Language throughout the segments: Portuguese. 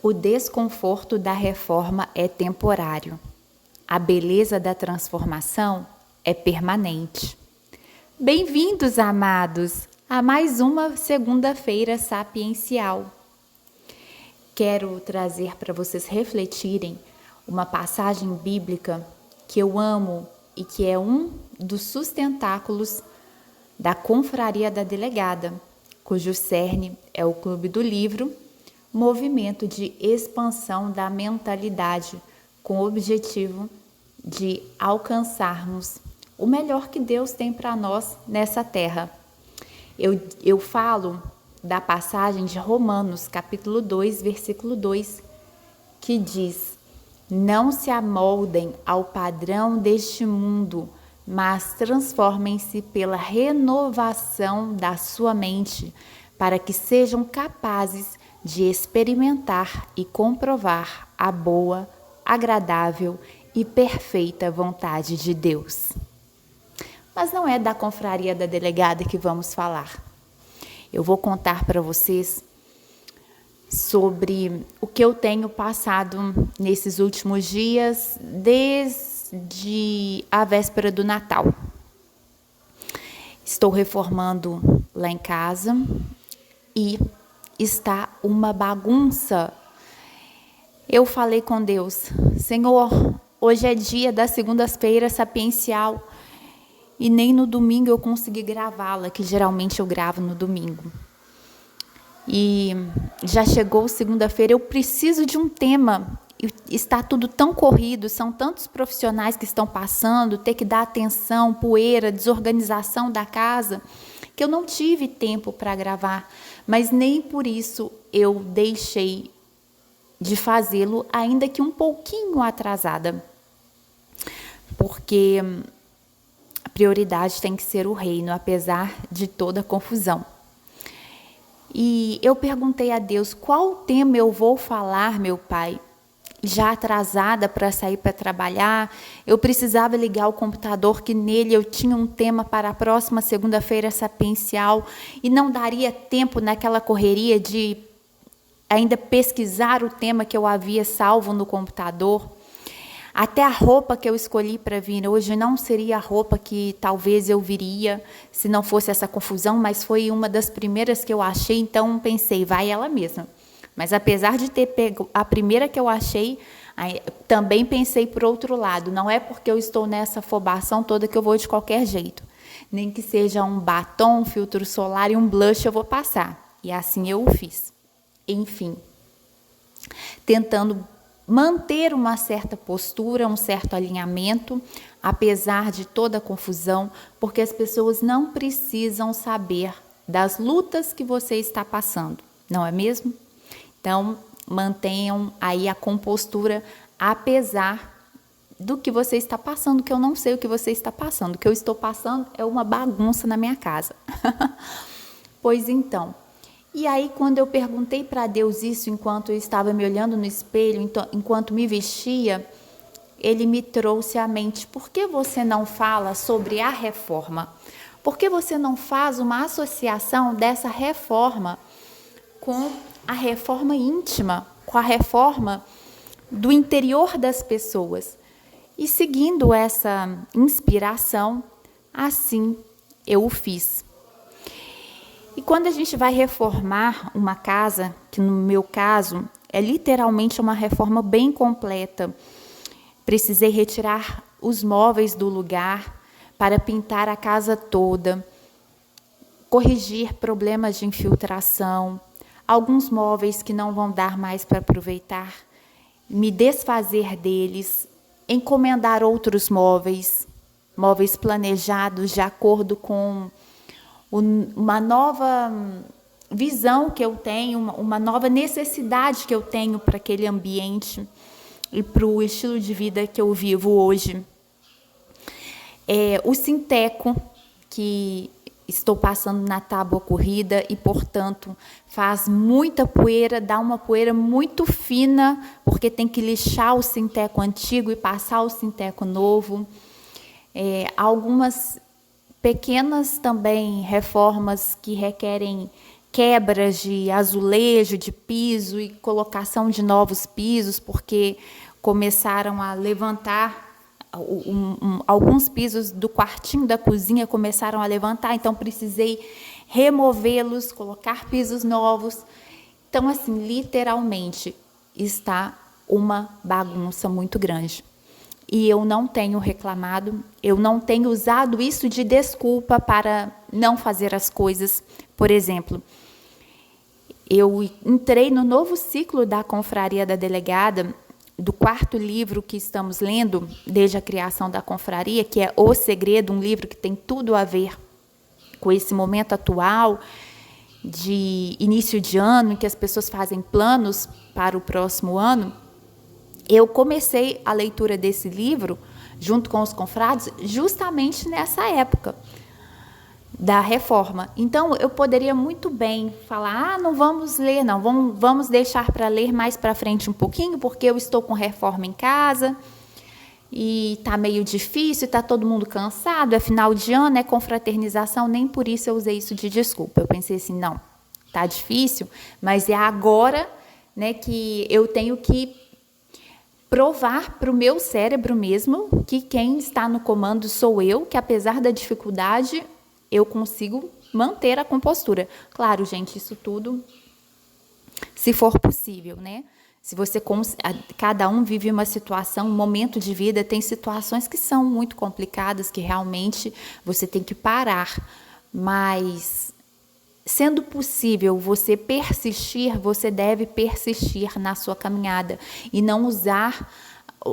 O desconforto da reforma é temporário. A beleza da transformação é permanente. Bem-vindos, amados, a mais uma segunda-feira sapiencial. Quero trazer para vocês refletirem uma passagem bíblica que eu amo e que é um dos sustentáculos da Confraria da Delegada, cujo cerne é o Clube do Livro, movimento de expansão da mentalidade com o objetivo de alcançarmos o melhor que Deus tem para nós nessa terra. Eu falo da passagem de Romanos, capítulo 2, versículo 2, que diz: não se amoldem ao padrão deste mundo, mas transformem-se pela renovação da sua mente, para que sejam capazes de experimentar e comprovar a boa, agradável e perfeita vontade de Deus. Mas não é da Confraria da Delegada que vamos falar. Eu vou contar para vocês sobre o que eu tenho passado nesses últimos dias, desde a véspera do Natal. Estou reformando lá em casa e está uma bagunça. Eu falei com Deus: Senhor, hoje é dia da segunda-feira sapiencial e nem no domingo eu consegui gravá-la, que geralmente eu gravo no domingo. E já chegou segunda-feira, eu preciso de um tema. Está tudo tão corrido, são tantos profissionais que estão passando, ter que dar atenção, poeira, desorganização da casa, que eu não tive tempo para gravar, mas nem por isso eu deixei de fazê-lo, ainda que um pouquinho atrasada, porque a prioridade tem que ser o reino, apesar de toda a confusão. E eu perguntei a Deus: qual tema eu vou falar, meu Pai? Já atrasada para sair para trabalhar, eu precisava ligar o computador, que nele eu tinha um tema para a próxima segunda-feira sapiencial, e não daria tempo naquela correria de ainda pesquisar o tema que eu havia salvo no computador. Até a roupa que eu escolhi para vir hoje não seria a roupa que talvez eu viria se não fosse essa confusão, mas foi uma das primeiras que eu achei, então pensei, vai ela mesma. Mas apesar de ter pego a primeira que eu achei, também pensei por outro lado, não é porque eu estou nessa afobação toda que eu vou de qualquer jeito. Nem que seja um batom, um filtro solar e um blush eu vou passar. E assim eu o fiz. Enfim, tentando manter uma certa postura, um certo alinhamento, apesar de toda a confusão, porque as pessoas não precisam saber das lutas que você está passando, não é mesmo? Então, mantenham aí a compostura, apesar do que você está passando, que eu não sei o que você está passando. O que eu estou passando é uma bagunça na minha casa. Pois então, e aí quando eu perguntei para Deus isso, enquanto eu estava me olhando no espelho, enquanto me vestia, Ele me trouxe à mente: por que você não fala sobre a reforma? Por que você não faz uma associação dessa reforma com a reforma íntima, com a reforma do interior das pessoas? E seguindo essa inspiração, assim eu o fiz. E quando a gente vai reformar uma casa, que no meu caso é literalmente uma reforma bem completa, precisei retirar os móveis do lugar para pintar a casa toda, corrigir problemas de infiltração, alguns móveis que não vão dar mais para aproveitar, me desfazer deles, encomendar outros móveis planejados de acordo com uma nova visão que eu tenho, uma nova necessidade que eu tenho para aquele ambiente e para o estilo de vida que eu vivo hoje. O sinteco, que estou passando na tábua corrida e, portanto, faz muita poeira, dá uma poeira muito fina, porque tem que lixar o sinteco antigo e passar o sinteco novo. Algumas pequenas também reformas que requerem quebras de azulejo, de piso e colocação de novos pisos, porque começaram a levantar alguns pisos do quartinho da cozinha começaram a levantar, então precisei removê-los, colocar pisos novos. Então, assim, literalmente está uma bagunça muito grande. E eu não tenho reclamado, eu não tenho usado isso de desculpa para não fazer as coisas. Por exemplo, eu entrei no novo ciclo da Confraria da Delegada, do 4º livro que estamos lendo, desde a criação da confraria, que é O Segredo, um livro que tem tudo a ver com esse momento atual de início de ano, em que as pessoas fazem planos para o próximo ano. Eu comecei a leitura desse livro, junto com os confrades, justamente nessa época da reforma. Então, eu poderia muito bem falar, não vamos ler, não, vamos deixar para ler mais para frente um pouquinho, porque eu estou com reforma em casa e está meio difícil, está todo mundo cansado, é final de ano, é confraternização, nem por isso eu usei isso de desculpa. Eu pensei assim, não, está difícil, mas é agora, né, que eu tenho que provar para o meu cérebro mesmo que quem está no comando sou eu, que apesar da dificuldade, eu consigo manter a compostura. Claro, gente, isso tudo, se for possível, né? Se você, cada um vive uma situação, um momento de vida, tem situações que são muito complicadas, que realmente você tem que parar. Mas, sendo possível você persistir, você deve persistir na sua caminhada e não usar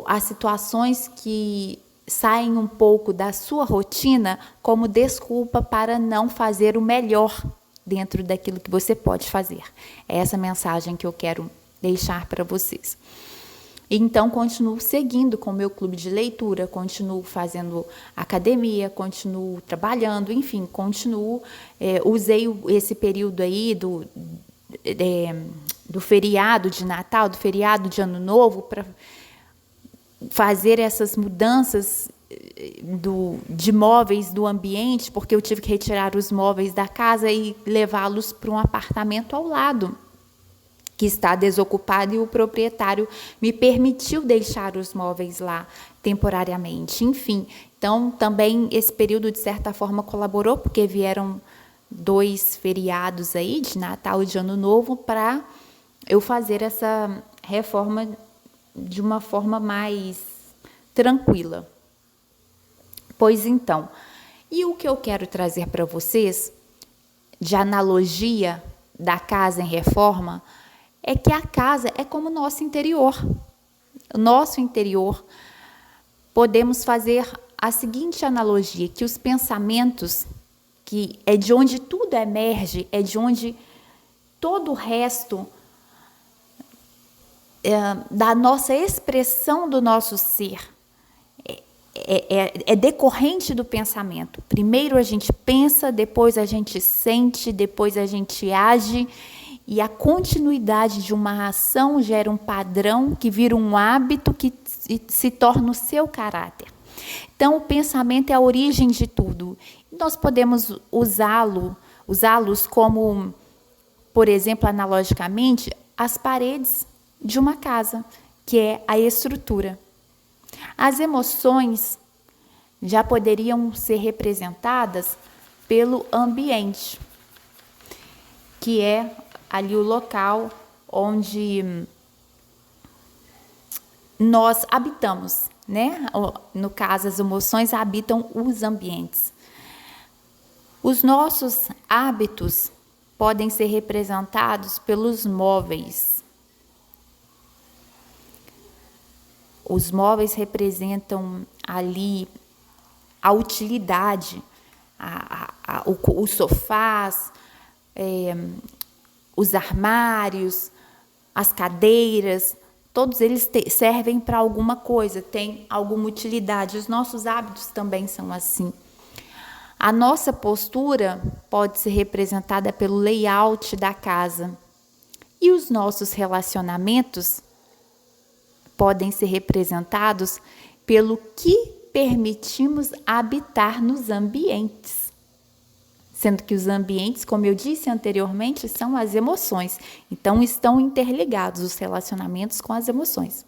as situações que saem um pouco da sua rotina como desculpa para não fazer o melhor dentro daquilo que você pode fazer. É essa mensagem que eu quero deixar para vocês. Então, continuo seguindo com o meu clube de leitura, continuo fazendo academia, continuo trabalhando, enfim, continuo. Usei esse período aí do feriado de Natal, do feriado de Ano Novo, para fazer essas mudanças de móveis do ambiente, porque eu tive que retirar os móveis da casa e levá-los para um apartamento ao lado, que está desocupado, e o proprietário me permitiu deixar os móveis lá temporariamente. Enfim, então também esse período, de certa forma, colaborou, porque vieram 2 feriados aí, de Natal e de Ano Novo, para eu fazer essa reforma de uma forma mais tranquila. Pois então, e o que eu quero trazer para vocês, de analogia da casa em reforma, é que a casa é como o nosso interior. O nosso interior, podemos fazer a seguinte analogia, que os pensamentos, que é de onde tudo emerge, é de onde todo o resto da nossa expressão do nosso ser é decorrente do pensamento. Primeiro a gente pensa, depois a gente sente, depois a gente age, e a continuidade de uma ação gera um padrão que vira um hábito que se torna o seu caráter. Então, o pensamento é a origem de tudo. Nós podemos usá-los como, por exemplo, analogicamente, as paredes de uma casa, que é a estrutura. As emoções já poderiam ser representadas pelo ambiente, que é ali o local onde nós habitamos, né? No caso, as emoções habitam os ambientes. Os nossos hábitos podem ser representados pelos móveis. Os móveis representam ali a utilidade, os sofás, os armários, as cadeiras, todos eles servem para alguma coisa, têm alguma utilidade. Os nossos hábitos também são assim. A nossa postura pode ser representada pelo layout da casa. E os nossos relacionamentos podem ser representados pelo que permitimos habitar nos ambientes. sendo que os ambientes, como eu disse anteriormente, são as emoções. Então, estão interligados os relacionamentos com as emoções.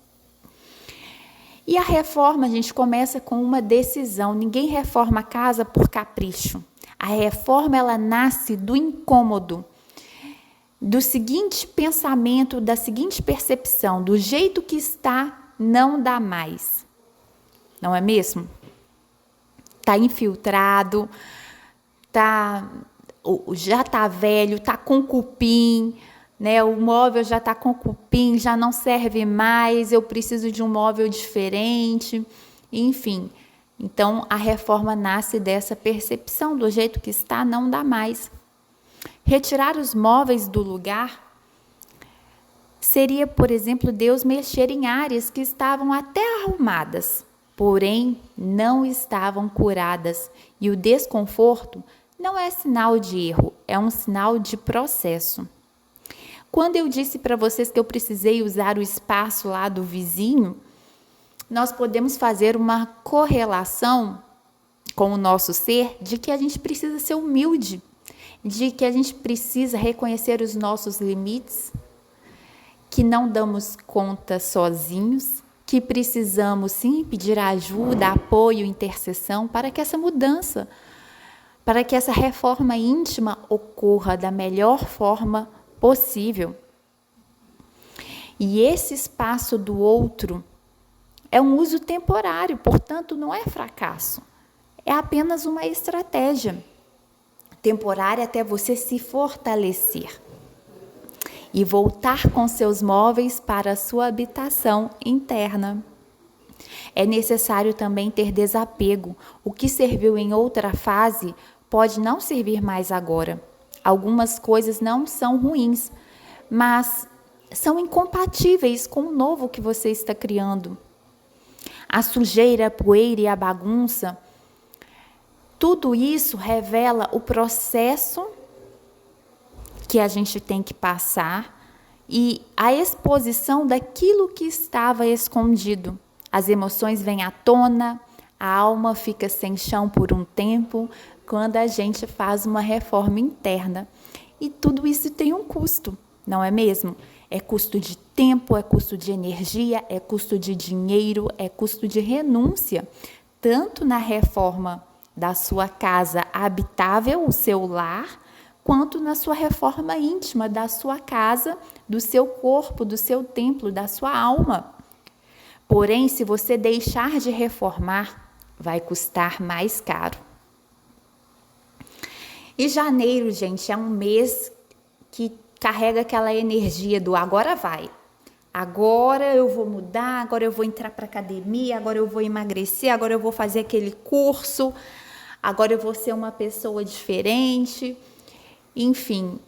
E a reforma, a gente começa com uma decisão. Ninguém reforma a casa por capricho. A reforma, ela nasce do incômodo, do seguinte pensamento, da seguinte percepção: do jeito que está, não dá mais. Não é mesmo? Está infiltrado, já está velho, está com cupim, né? O móvel já está com cupim, já não serve mais, eu preciso de um móvel diferente, enfim. Então, a reforma nasce dessa percepção: do jeito que está, não dá mais. Retirar os móveis do lugar seria, por exemplo, Deus mexer em áreas que estavam até arrumadas, porém não estavam curadas. E o desconforto não é sinal de erro, é um sinal de processo. Quando eu disse para vocês que eu precisei usar o espaço lá do vizinho, nós podemos fazer uma correlação com o nosso ser de que a gente precisa ser humilde, de que a gente precisa reconhecer os nossos limites, que não damos conta sozinhos, que precisamos sim pedir ajuda, apoio, intercessão para que essa mudança, para que essa reforma íntima ocorra da melhor forma possível. E esse espaço do outro é um uso temporário, portanto, não é fracasso. É apenas uma estratégia temporária até você se fortalecer e voltar com seus móveis para a sua habitação interna. É necessário também ter desapego. O que serviu em outra fase pode não servir mais agora. Algumas coisas não são ruins, mas são incompatíveis com o novo que você está criando. A sujeira, a poeira e a bagunça, tudo isso revela o processo que a gente tem que passar e a exposição daquilo que estava escondido. As emoções vêm à tona, a alma fica sem chão por um tempo, quando a gente faz uma reforma interna. E tudo isso tem um custo, não é mesmo? É custo de tempo, é custo de energia, é custo de dinheiro, é custo de renúncia, tanto na reforma da sua casa habitável, o seu lar, quanto na sua reforma íntima da sua casa, do seu corpo, do seu templo, da sua alma. Porém, se você deixar de reformar, vai custar mais caro. E janeiro, gente, é um mês que carrega aquela energia do agora vai. Agora eu vou mudar, agora eu vou entrar para a academia, agora eu vou emagrecer, agora eu vou fazer aquele curso, agora eu vou ser uma pessoa diferente. Enfim,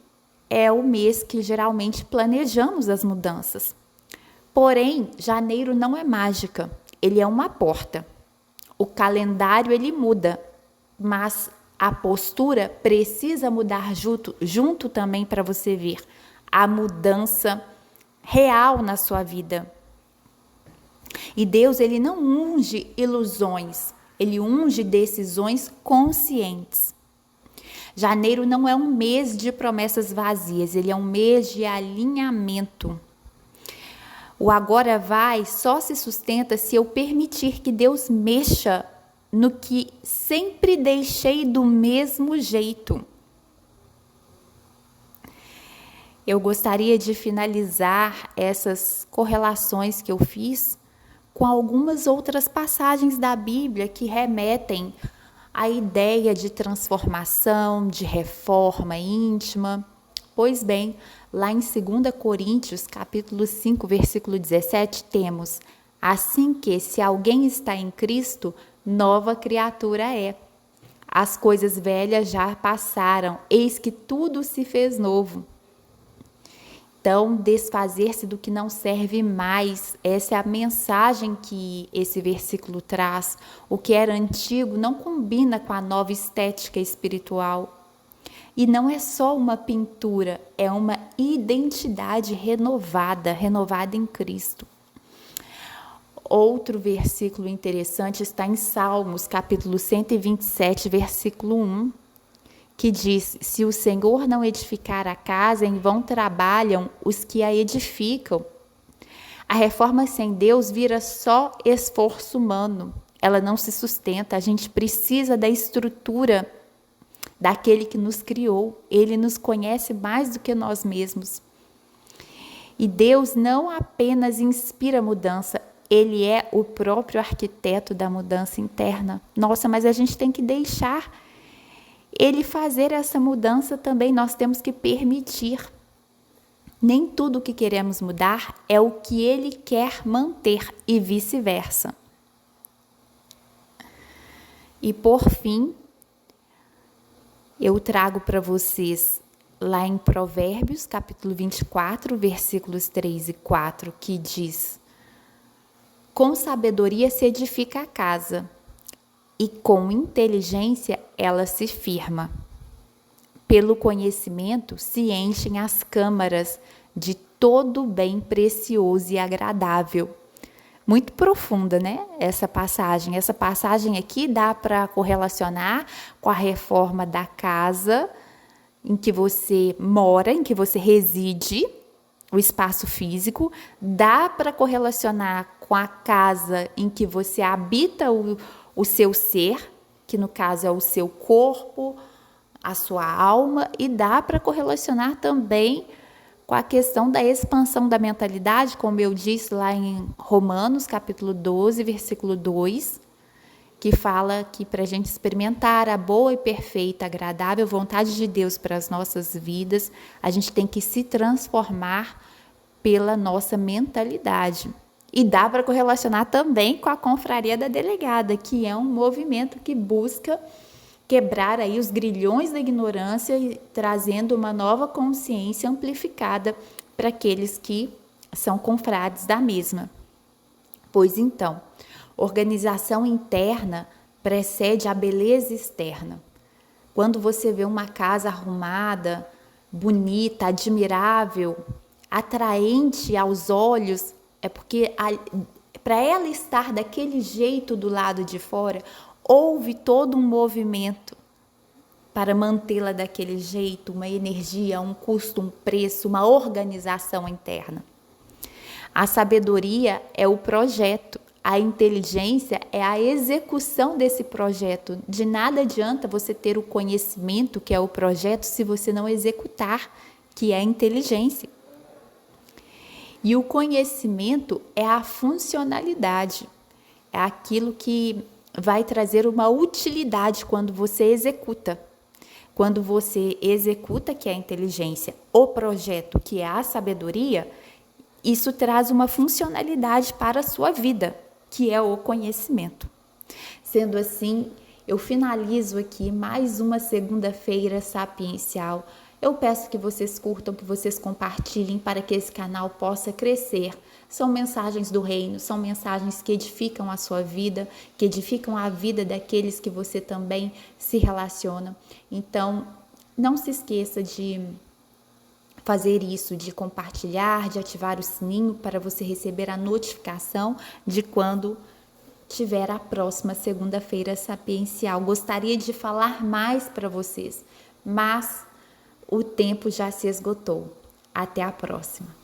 é o mês que geralmente planejamos as mudanças. Porém, janeiro não é mágica, ele é uma porta. O calendário ele muda, mas a postura precisa mudar junto também para você ver a mudança real na sua vida. E Deus, ele não unge ilusões, ele unge decisões conscientes. Janeiro não é um mês de promessas vazias, ele é um mês de alinhamento. O agora vai só se sustenta se eu permitir que Deus mexa no que sempre deixei do mesmo jeito. Eu gostaria de finalizar essas correlações que eu fiz com algumas outras passagens da Bíblia que remetem à ideia de transformação, de reforma íntima. Pois bem, lá em 2 Coríntios, capítulo 5, versículo 17, temos: assim que, se alguém está em Cristo, nova criatura é. As coisas velhas já passaram, eis que tudo se fez novo. Então, desfazer-se do que não serve mais, essa é a mensagem que esse versículo traz. O que era antigo não combina com a nova estética espiritual. E não é só uma pintura, é uma identidade renovada em Cristo. Outro versículo interessante está em Salmos, capítulo 127, versículo 1, que diz: se o Senhor não edificar a casa, em vão trabalham os que a edificam. A reforma sem Deus vira só esforço humano, ela não se sustenta. A gente precisa da estrutura daquele que nos criou. Ele nos conhece mais do que nós mesmos. E Deus não apenas inspira mudança, Ele é o próprio arquiteto da mudança interna. Nossa, mas a gente tem que deixar Ele fazer essa mudança também, nós temos que permitir. Nem tudo o que queremos mudar é o que Ele quer manter e vice-versa. E por fim, eu trago para vocês lá em Provérbios, capítulo 24, versículos 3 e 4, que diz: com sabedoria se edifica a casa, e com inteligência ela se firma. Pelo conhecimento se enchem as câmaras de todo bem precioso e agradável. Muito profunda, né? Essa passagem. Essa passagem aqui dá para correlacionar com a reforma da casa em que você mora, em que você reside, o espaço físico. Dá para correlacionar com a casa em que você habita o seu ser, que no caso é o seu corpo, a sua alma, e dá para correlacionar também com a questão da expansão da mentalidade, como eu disse lá em Romanos, capítulo 12, versículo 2, que fala que para a gente experimentar a boa e perfeita, agradável vontade de Deus para as nossas vidas, a gente tem que se transformar pela nossa mentalidade. E dá para correlacionar também com a Confraria da Delegada, que é um movimento que busca quebrar aí os grilhões da ignorância e trazendo uma nova consciência amplificada para aqueles que são confrades da mesma. Pois então, organização interna precede a beleza externa. Quando você vê uma casa arrumada, bonita, admirável, atraente aos olhos, é porque para ela estar daquele jeito do lado de fora, houve todo um movimento para mantê-la daquele jeito, uma energia, um custo, um preço, uma organização interna. A sabedoria é o projeto, a inteligência é a execução desse projeto. De nada adianta você ter o conhecimento, que é o projeto, se você não executar, que é a inteligência. E o conhecimento é a funcionalidade, é aquilo que vai trazer uma utilidade quando você executa. Quando você executa, que é a inteligência, o projeto, que é a sabedoria, isso traz uma funcionalidade para a sua vida, que é o conhecimento. Sendo assim, eu finalizo aqui mais uma segunda-feira sapiencial. Eu peço que vocês curtam, que vocês compartilhem para que esse canal possa crescer. São mensagens do reino, são mensagens que edificam a sua vida, que edificam a vida daqueles que você também se relaciona. Então, não se esqueça de fazer isso, de compartilhar, de ativar o sininho para você receber a notificação de quando tiver a próxima segunda-feira sapiencial. Gostaria de falar mais para vocês, mas o tempo já se esgotou. Até a próxima.